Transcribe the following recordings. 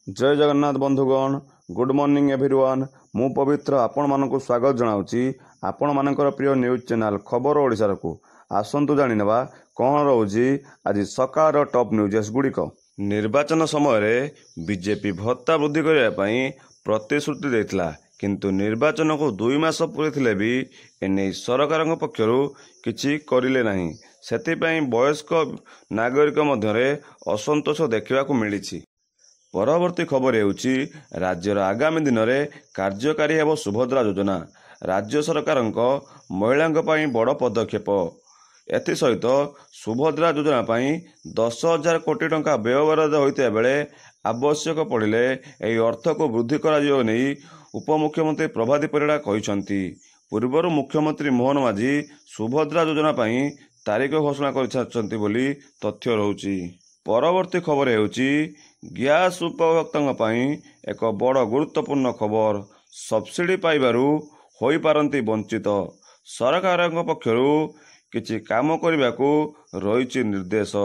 जय जगन्नाथ बंधुगण good morning everyone मु पवित्र आपण मानक स्वागत जनाऊँगी आपण मानकर प्रिय न्यूज चैनल खबर ओडिशा को आसतु जानिनेबा कौन रोजी आज सकाळ टॉप न्यूजेस गुड़िक। निर्वाचन समय बीजेपी भत्ता वृद्धि करने प्रतिश्रुति देता किंतु निर्वाचन को 2 मास पूरी भी एने सरकार पक्षर किछि करिले नहीं। सेतिपई वयस्क नागरिक मध्य असंतोष देखा मिली। परवर्ती खबर हेउची राज्यर आगामी दिन में कार्यकारी हेब सुभद्रा योजना। राज्य सरकार महिला बड़ पदक्षेप। एसहित सुभद्रा योजना 10,000 कोटी टंका व्ययबराद होता बेले आवश्यक पड़े यह अर्थ को वृद्धि कर उपमुख्यमंत्री प्रभाती परिड़ा कहते। पूर्वर मुख्यमंत्री मोहन माझी सुभद्रा योजना तारीख घोषणा कर तथ्य रहुची। परवर्ती खबर हेउची गैस उपभोक्ता एक बड़ गुरुत्वपूर्ण खबर। सब्सिडी पाइबारु होई पारंती वंचित। सरकार पक्षर किछि काम करने को रही निर्देश।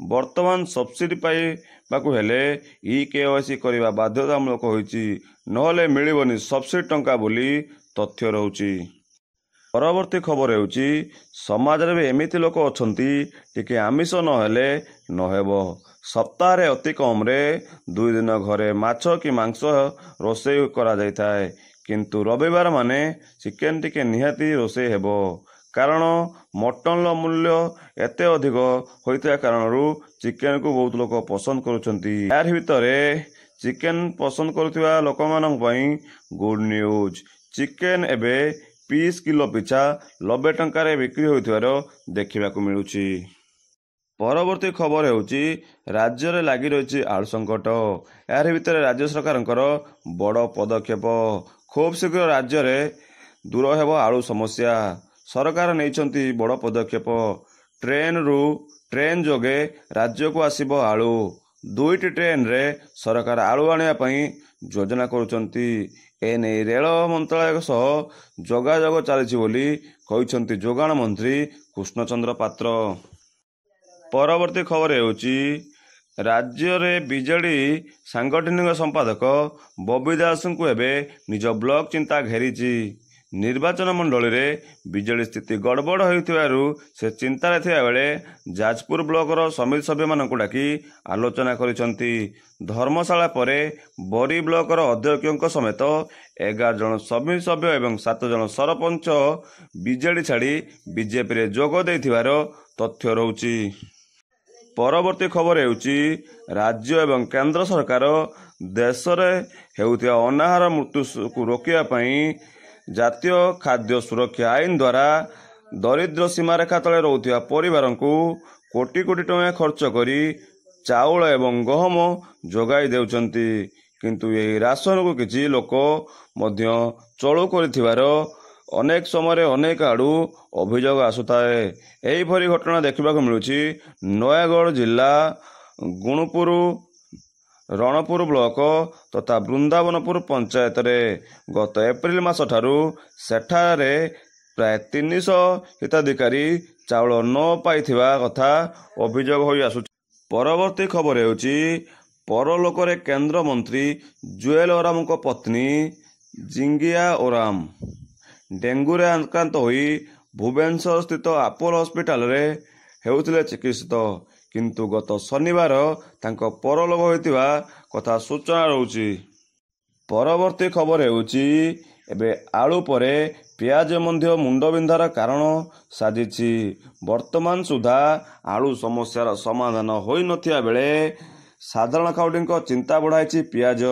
वर्तमान सब्सिडी पाइबाकु हेले EKYC करने बाध्यतामूलक होइछि, नहले मिलिबनी सब्सिडी टंका बोली तथ्य रहुछि। परवर्ती खबर हेउछि समाज रे एमिति लोक अछंती टिके आमिष नहेले नहेब। सप्ताह रे अति कम रे 2 दिन घरे माछ कि मांस रोषेई करा जायथाय, किंतु रविवार माने चिकेन टिके निहाती रोषेई हेबो। कारण मटन मूल्य एते अधिक होइता कारणरू चिकेन को बहुत लोक पसंद करुछंती। यार भितरे चिकेन पसंद करुथिबा लोकमानन पई गुड न्यूज। चिकेन एबे पीस किलो पिछा 90 टंकार बिक्री होइथिबार देखिबाकू मिलुछि। परवर्ती खबर हेउछि राज्य में लगी रही आलू संकट। यार भितर राज्य सरकार बड़ पदक्षेप। खूब शीघ्र राज्य में दूर हेब आलू समस्या। सरकार नहीं बड़ पदक्षेप। ट्रेन जोगे राज्य को आसिब आलू। 2टी ट्रेन रे सरकार आलू आने योजना करुछंती। एने रेल मंत्रालय सह जोगाजोग चली बोली कहते जोगाण मंत्री कृष्णचंद्र पात्र। परवर्ती खबर हेउछि राज्य में बीजेडी सांगठनिक संपादक बबी दास को एवं निज ब्लॉक चिंता घेरी। निर्वाचन मंडल में बीजेडी स्थिति गड़बड़ होइथिबारु से चिंतार थिया बेले जाजपुर ब्लॉकर समिति सभ्य मानक डाकी आलोचना करिसंती। धर्मशाला परे बरी ब्लॉकर अध्यक्ष समेत 11 जन समिति सभ्य एवं 7 जन सरपंच बीजेडी छाड़ी बीजेपी रे जोग देथिबार तथ्य रहुछि। परवर्ती खबर हेउछि राज्य एवं केंद्र सरकार देश में हेउथिया अनाहार मृत्यु को रोकिया पई जातीय खाद्य सुरक्षा आईन द्वारा दरिद्र सीमारेखा तले रोथिया परिवार को कोटी कोटी टंका खर्च करी चाउल एवं गहम जोगाई देउछंती, किंतु यही राशन को किछि लोक मध्य चलू करिथिबार अनेक समय अनेक आड़ू अभियोग आसुताए। एहीपरि घटना देखा मिलुछि नयागढ़ जिला गुणपुर रणपुर ब्लॉक तथा वृंदावनपुर पंचायत रे गत एप्रिल मास ठारू सेठारे प्राय 300 हिताधिकारी चाउल न पाइथिबा कथा अभियोग होई आसुछि। परवर्ती खबर हेउछि परलोकरे केंद्र मंत्री जुएल ओराम को पत्नी जिंगिया ओराम डेंगू रे आक्रांत होई भुवनेश्वर स्थित अपोलो हॉस्पिटल रे हेउथिले चिकित्सित, किंतु गत शनिवार तांको परलोक होइतिबा कथा सूचना रहुछि। परवर्ती खबर हेउछि एबे आलू परे पियाज मध्य मुंडबिंधार कारण साजिछि। वर्तमान सुधा आलू समस्यार समाधान होई नथिया बेले साधारण खाउटींको चिंता बढ़ाइछि पियाज।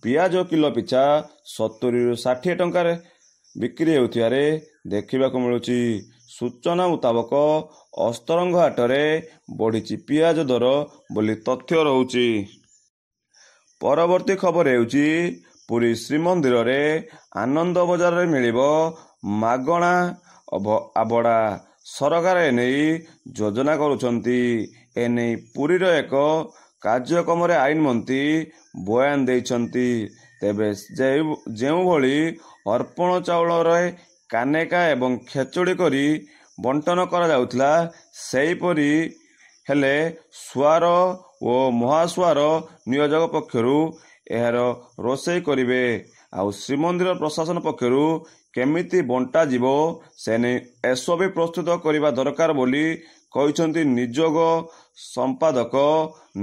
पियाज किलो पिछा 70 ରୁ 60 टंकार बिक्री होउथियारे देखिबाकू मिलुछि। सूचना मुताबक अस्तरंग हाटरे बढ़ी पियाज दर बोली तथ्य रहुछि। परवर्ती खबर हेउछि पुरी श्रीमंदिर रे आनंद बजार रे मिलिबो मागणा आबड़ा। सरकार एने योजना करुछंती। एने पुरी रो एक कार्यक्रम रे आईन मंत्री बयान देइछंती। तेबे जेउ भली अर्पण चाउल रे कानेका एवं खेचुड़ी करी बंटन करा जाउथला सेहीपरि हेले स्वार और महास्वार नियोजक पक्षरु ଏହାର ରୋଷେଇ କରିବେ। ଆଉ ଶ୍ରୀମନ୍ଦିର ପ୍ରଶାସନ ପକ୍ଷରୁ କେମିତି ବଣ୍ଟାଯିବ ସେ ନେଇ ଏସ୍ଓପି ପ୍ରସ୍ତୁତ କରିବା ଦରକାର ବୋଲି କହିଛନ୍ତି ନିଯୋଗ ସମ୍ପାଦକ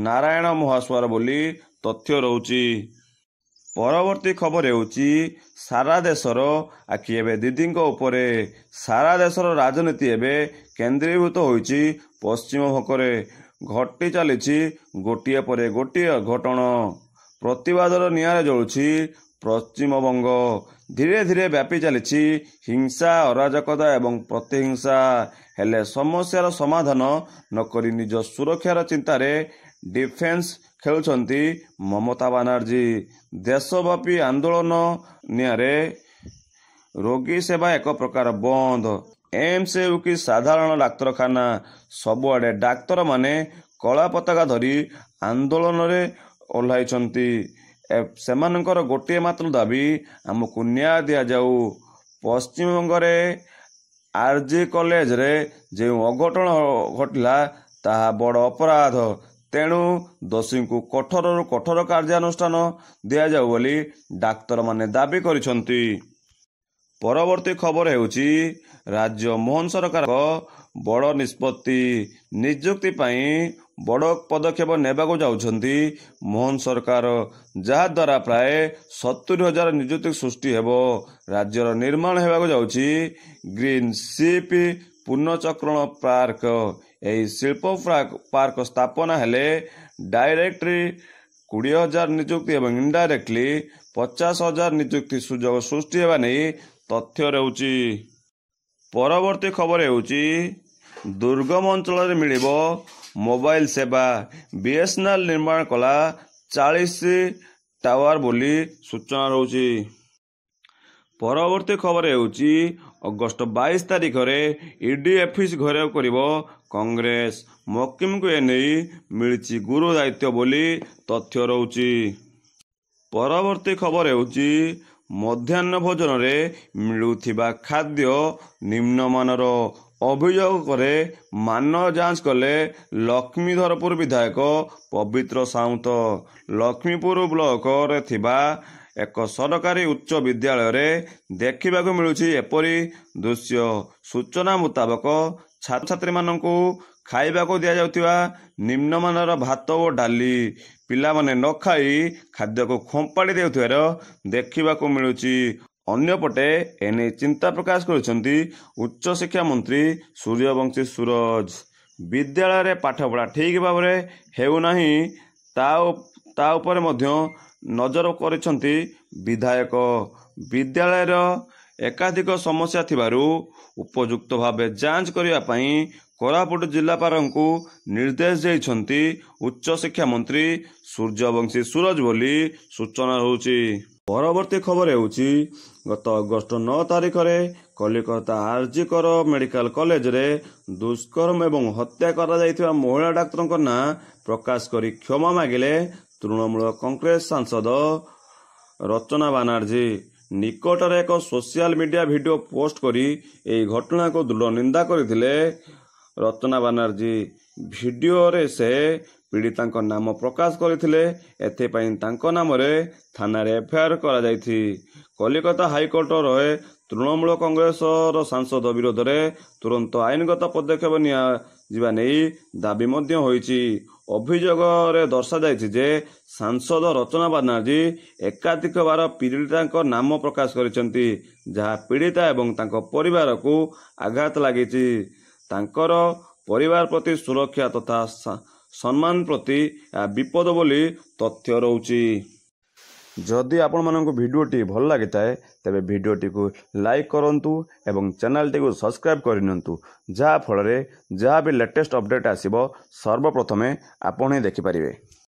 ନାରାୟଣ ମହାସ୍ୱାର ବୋଲି ତଥ୍ୟ ରହୁଛି। ପରବର୍ତ୍ତୀ ଖବର ହେଉଛି ସାରା ଦେଶର ଆଖି ଏବେ ଦିଦିଙ୍କ ଉପରେ। ସାରା ଦେଶର ରାଜନୀତି ଏବେ କେନ୍ଦ୍ରୀଭୂତ ହୋଇଛି ପଶ୍ଚିମବଙ୍ଗରେ। ଘଟି ଚାଲିଛି ଗୋଟିଏ ପରେ ଗୋଟିଏ ଅଘଟଣ। ପ୍ରତିବାଦର ନିଆଁରେ ଜଳୁଛି ପଶ୍ଚିମବଙ୍ଗ। ଧୀରେ ଧୀରେ ବ୍ୟାପି ଚାଲିଛି ହିଂସା, ଅରାଜକତା ଏବଂ ପ୍ରତିହିଂସା। ହେଲେ ସମସ୍ୟାର ସମାଧାନ ନକରି ନିଜ ସୁରକ୍ଷାର ଚିନ୍ତାରେ ଡିଫେନ୍ସ ଖେଳୁଛନ୍ତି ମମତା ବାନାର୍ଜୀ। ଦେଶବ୍ୟାପୀ ଆନ୍ଦୋଳନ ନିଆଁରେ ରୋଗୀ ସେବା ଏକ ପ୍ରକାର ବନ୍ଦ। ଏମ୍ସ ହେଉ କି ସାଧାରଣ ଡାକ୍ତରଖାନା, ସବୁଆଡ଼େ ଡାକ୍ତରମାନେ କଳା ପତାକା ଧରି ଆନ୍ଦୋଳନରେ ଓହ୍ଲାଇଛନ୍ତି। ସେମାନଙ୍କର ଗୋଟିଏ ମାତ୍ର ଦାବି, ଆମକୁ ନ୍ୟାୟ ଦିଆଯାଉ। ପଶ୍ଚିମବଙ୍ଗରେ ଆର୍ଜି କଲେଜରେ ଯେଉଁ ଅଘଟଣ ଘଟିଲା ତାହା ବଡ଼ ଅପରାଧ। ତେଣୁ ଦୋଷୀଙ୍କୁ କଠୋରରୁ କଠୋର କାର୍ଯ୍ୟାନୁଷ୍ଠାନ ଦିଆଯାଉ ବୋଲି ଡାକ୍ତରମାନେ ଦାବି କରିଛନ୍ତି। ପରବର୍ତ୍ତୀ ଖବର ହେଉଛି ରାଜ୍ୟ ମୋହନ ସରକାରଙ୍କ ବଡ଼ ନିଷ୍ପତ୍ତି। ନିଯୁକ୍ତି ପାଇଁ ବଡ଼ ପଦକ୍ଷେପ ନେବାକୁ ଯାଉଛନ୍ତି ମୋହନ ସରକାର, ଯାହାଦ୍ୱାରା ପ୍ରାୟ 70,000 ନିଯୁକ୍ତି ସୃଷ୍ଟି ହେବ। ରାଜ୍ୟର ନିର୍ମାଣ ହେବାକୁ ଯାଉଛି ଗ୍ରୀନ୍ ସିପ୍ ପୁନଃଚକ୍ରଣ ପାର୍କ। ଏହି ଶିଳ୍ପ ପାର୍କ ସ୍ଥାପନା ହେଲେ ଡାଇରେକ୍ଟଲି 20,000 ନିଯୁକ୍ତି ଏବଂ ଇନଡାଇରେକ୍ଟଲି 50,000 ନିଯୁକ୍ତି ସୁଯୋଗ ସୃଷ୍ଟି ହେବା ନେଇ ତଥ୍ୟ ରହୁଛି। ପରବର୍ତ୍ତୀ ଖବର ହେଉଛି ଦୁର୍ଗମ ଅଞ୍ଚଳରେ ମିଳିବ ମୋବାଇଲ ସେବା। ବିଏସ୍ଏନ୍ଏଲ୍ ନିର୍ମାଣ କଲା 40 ଟାୱାର ବୋଲି ସୂଚନା ରହୁଛି। ପରବର୍ତ୍ତୀ ଖବର ହେଉଛି ଅଗଷ୍ଟ 22 ତାରିଖରେ ଇଡି ଅଫିସ ଘେରାଉ କରିବ କଂଗ୍ରେସ। ମକିମଙ୍କୁ ଏନେଇ ମିଳିଛି ଗୁରୁ ଦାୟିତ୍ୱ ବୋଲି ତଥ୍ୟ ରହୁଛି। ପରବର୍ତ୍ତୀ ଖବର ହେଉଛି ମଧ୍ୟାହ୍ନ ଭୋଜନରେ ମିଳୁଥିବା ଖାଦ୍ୟ ନିମ୍ନମାନର। ଅଭିଯୋଗ ପରେ ମାନ ଯାଞ୍ଚ କଲେ ଲକ୍ଷ୍ମୀଧରପୁର ବିଧାୟକ ପବିତ୍ର ସାଉନ୍ତ। ଲକ୍ଷ୍ମୀପୁର ବ୍ଲକରେ ଥିବା ଏକ ସରକାରୀ ଉଚ୍ଚ ବିଦ୍ୟାଳୟରେ ଦେଖିବାକୁ ମିଳୁଛି ଏପରି ଦୃଶ୍ୟ। ସୂଚନା ମୁତାବକ ଛାତ୍ରଛାତ୍ରୀମାନଙ୍କୁ ଖାଇବାକୁ ଦିଆଯାଉଥିବା ନିମ୍ନମାନର ଭାତ ଓ ଡାଲି ପିଲାମାନେ ନ ଖାଇ ଖାଦ୍ୟକୁ ଖୋପାଡ଼ି ଦେଉଥିବାର ଦେଖିବାକୁ ମିଳୁଛି। ଅନ୍ୟପଟେ ଏନେଇ ଚିନ୍ତା ପ୍ରକାଶ କରିଛନ୍ତି ଉଚ୍ଚଶିକ୍ଷା ମନ୍ତ୍ରୀ ସୂର୍ଯ୍ୟବଂଶୀ ସୁରଜ। ବିଦ୍ୟାଳୟରେ ପାଠପଢ଼ା ଠିକ୍ ଭାବରେ ହେଉନାହିଁ ତା ଉପରେ ମଧ୍ୟ ନଜର କରିଛନ୍ତି ବିଧାୟକ। ବିଦ୍ୟାଳୟର ଏକାଧିକ ସମସ୍ୟା ଥିବାରୁ ଉପଯୁକ୍ତ ଭାବେ ଯାଞ୍ଚ କରିବା ପାଇଁ କୋରାପୁଟ ଜିଲ୍ଲାପାଳଙ୍କୁ ନିର୍ଦ୍ଦେଶ ଦେଇଛନ୍ତି ଉଚ୍ଚଶିକ୍ଷା ମନ୍ତ୍ରୀ ସୂର୍ଯ୍ୟବଂଶୀ ସୁରଜ ବୋଲି ସୂଚନା ରହୁଛି। ପରବର୍ତ୍ତୀ ଖବର ହେଉଛି ଗତ ଅଗଷ୍ଟ 9 ତାରିଖରେ କଲିକତା ଆର୍ଜି କର ମେଡିକାଲ କଲେଜରେ ଦୁଷ୍କର୍ମ ଏବଂ ହତ୍ୟା କରାଯାଇଥିବା ମହିଳା ଡାକ୍ତରଙ୍କ ନାଁ ପ୍ରକାଶ କରି କ୍ଷମା ମାଗିଲେ ତୃଣମୂଳ କଂଗ୍ରେସ ସାଂସଦ ରଚନା ବାନାର୍ଜୀ। ନିକଟରେ ଏକ ସୋସିଆଲ ମିଡିଆ ଭିଡିଓ ପୋଷ୍ଟ କରି ଏହି ଘଟଣାକୁ ଦୃଢ଼ ନିନ୍ଦା କରିଥିଲେ ରଚନା ବାନାର୍ଜୀ। ଭିଡିଓରେ ସେ ପୀଡ଼ିତାଙ୍କ ନାମ ପ୍ରକାଶ କରିଥିଲେ। ଏଥିପାଇଁ ତାଙ୍କ ନାମରେ ଥାନାରେ ଏଫ୍ଆଇଆର କରାଯାଇଛି। କଲିକତା ହାଇକୋର୍ଟର ତୃଣମୂଳ କଂଗ୍ରେସର ସାଂସଦ ବିରୋଧରେ ତୁରନ୍ତ ଆଇନଗତ ପଦକ୍ଷେପ ନିଆଯିବା ନେଇ ଦାବି ମଧ୍ୟ ହୋଇଛି। ଅଭିଯୋଗରେ ଦର୍ଶାଯାଇଛି ଯେ ସାଂସଦ ରଚନା ବାନାର୍ଜୀ ଏକାଧିକ ବାର ପୀଡ଼ିତାଙ୍କ ନାମ ପ୍ରକାଶ କରିଛନ୍ତି, ଯାହା ପୀଡ଼ିତା ଏବଂ ତାଙ୍କ ପରିବାରକୁ ଆଘାତ ଲାଗିଛି। ତାଙ୍କର ପରିବାର ପ୍ରତି ସୁରକ୍ଷା ତଥା ସମ୍ମାନ ପ୍ରତି ଏହା ବିପଦ ବୋଲି ତଥ୍ୟ ରହୁଛି। ଯଦି ଆପଣମାନଙ୍କୁ ଭିଡ଼ିଓଟି ଭଲ ଲାଗିଥାଏ ତେବେ ଭିଡ଼ିଓଟିକୁ ଲାଇକ୍ କରନ୍ତୁ ଏବଂ ଚ୍ୟାନେଲଟିକୁ ସବସ୍କ୍ରାଇବ୍ କରିନିଅନ୍ତୁ, ଯାହାଫଳରେ ଯାହା ବି ଲେଟେଷ୍ଟ ଅପଡେଟ୍ ଆସିବ ସର୍ବପ୍ରଥମେ ଆପଣ ହିଁ ଦେଖିପାରିବେ।